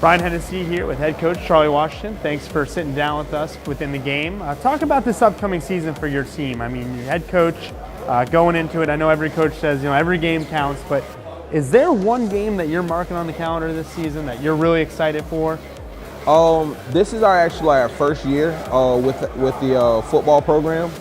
Brian Hennessy here with head coach Charlie Washington. Thanks for sitting down with us within the game. Talk about this upcoming season for your team. I mean, your head coach going into it. I know every coach says, every game counts, but is there one game that you're marking on the calendar this season that you're really excited for? This is actually our first year with the football program.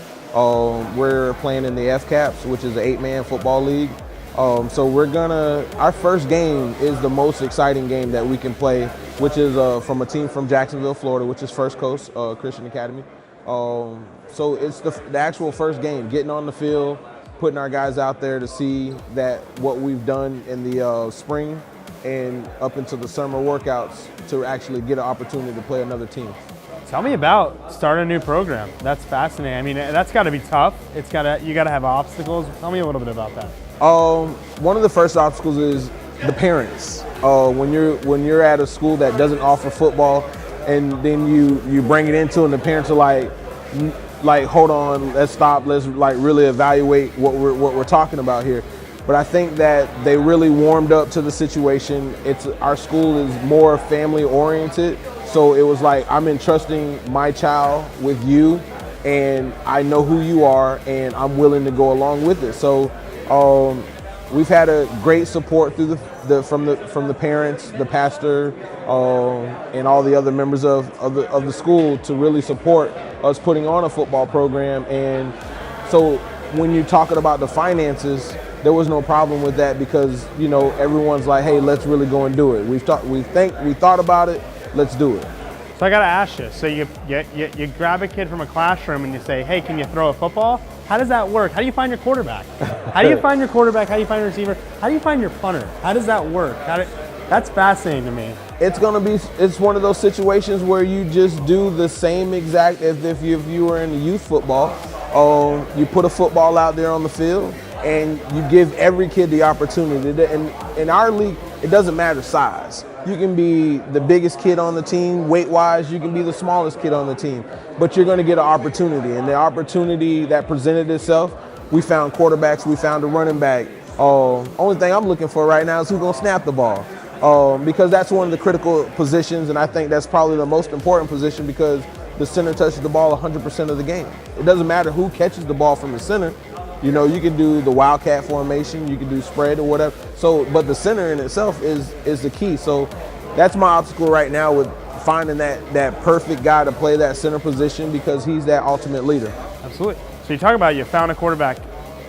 We're playing in the FCAPS, which is the 8-man football league. So our first game is the most exciting game that we can play, which is from a team from Jacksonville, Florida, which is First Coast Christian Academy. So it's the actual first game, getting on the field, putting our guys out there to see that what we've done in the spring and up into the summer workouts to actually get an opportunity to play another team. Tell me about starting a new program. That's fascinating. I mean, that's got to be tough. You got to have obstacles. Tell me a little bit about that. One of the first obstacles is the parents. When you're at a school that doesn't offer football, and then you bring it into, and the parents are like, hold on, let's stop, let's really evaluate what we're talking about here. But I think that they really warmed up to the situation. Our school is more family oriented, so it was like, I'm entrusting my child with you, and I know who you are, and I'm willing to go along with it. So we've had a great support through from the parents, the pastor, and all the other members of the school to really support us putting on a football program. And so when you're talking about the finances, there was no problem with that because everyone's like, hey, let's really go and do it. We thought about it, let's do it. So I got to ask you. So you grab a kid from a classroom and you say, hey, can you throw a football? How does that work? How do you find your quarterback? How do you find your quarterback? How do you find your receiver? How do you find your punter? How does that work? That's fascinating to me. It's one of those situations where you just do the same exact as if you were in youth football. You put a football out there on the field and you give every kid the opportunity. And in our league, it doesn't matter size. You can be the biggest kid on the team, weight-wise. You can be the smallest kid on the team. But you're going to get an opportunity. And the opportunity that presented itself, we found quarterbacks, we found a running back. Only thing I'm looking for right now is who's going to snap the ball. Because that's one of the critical positions, and I think that's probably the most important position because the center touches the ball 100% of the game. It doesn't matter who catches the ball from the center. You can do the wildcat formation, you can do spread or whatever. So, but the center in itself is the key. So that's my obstacle right now with finding that perfect guy to play that center position because he's that ultimate leader. Absolutely. So you talk about you found a quarterback,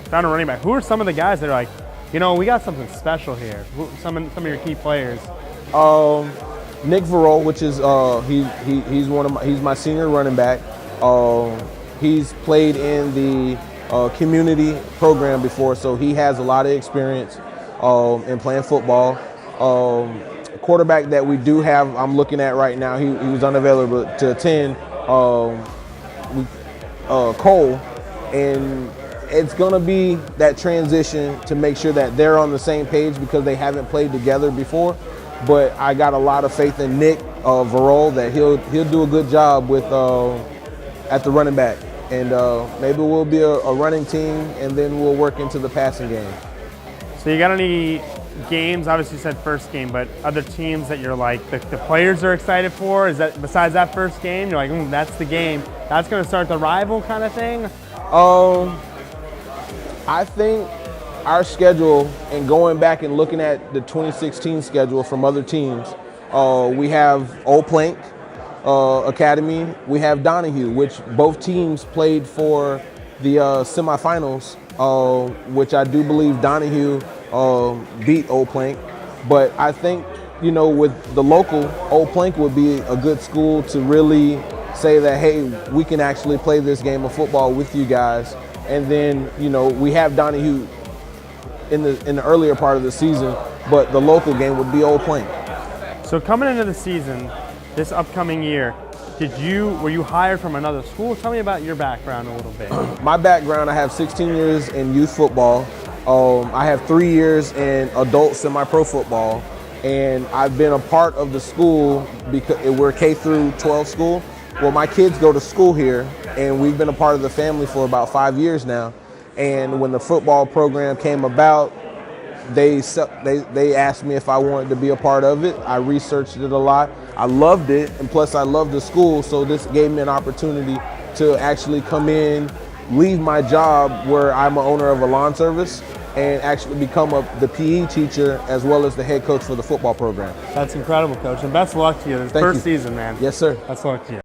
found a running back. Who are some of the guys that are like, we got something special here? Some of your key players. Nick Verrell, which is he's my senior running back. He's played in the community program before, so he has a lot of experience in playing football. Quarterback that we do have, I'm looking at right now, he was unavailable to attend, Cole, and it's going to be that transition to make sure that they're on the same page because they haven't played together before. But I got a lot of faith in Nick Verrell that he'll do a good job with at the running back. And maybe we'll be a running team, and then we'll work into the passing game. So you got any games? Obviously you said first game, but other teams that you're like, the players are excited for? Is that besides that first game, you're like, that's the game. That's going to start the rival kind of thing? I think our schedule, and going back and looking at the 2016 schedule from other teams, we have Old Plank Academy, we have Donahue, which both teams played for the semifinals, which I do believe Donahue beat Old Plank. But I think, with the local, Old Plank would be a good school to really say that, hey, we can actually play this game of football with you guys. And then, we have Donahue in the earlier part of the season, but the local game would be Old Plank. So coming into the season, this upcoming year, were you hired from another school? Tell me about your background a little bit. My background, I have 16 years in youth football. I have 3 years in adult semi-pro football, and I've been a part of the school because we're K through 12 school. Well, my kids go to school here, and we've been a part of the family for about 5 years now. And when the football program came about, they asked me if I wanted to be a part of it. I researched it a lot. I loved it, and plus I loved the school, so this gave me an opportunity to actually come in, leave my job where I'm an owner of a lawn service, and actually become the PE teacher as well as the head coach for the football program. That's incredible, Coach, and best of luck to you. This Thank first you. season, man. Yes, sir. Best of luck to you.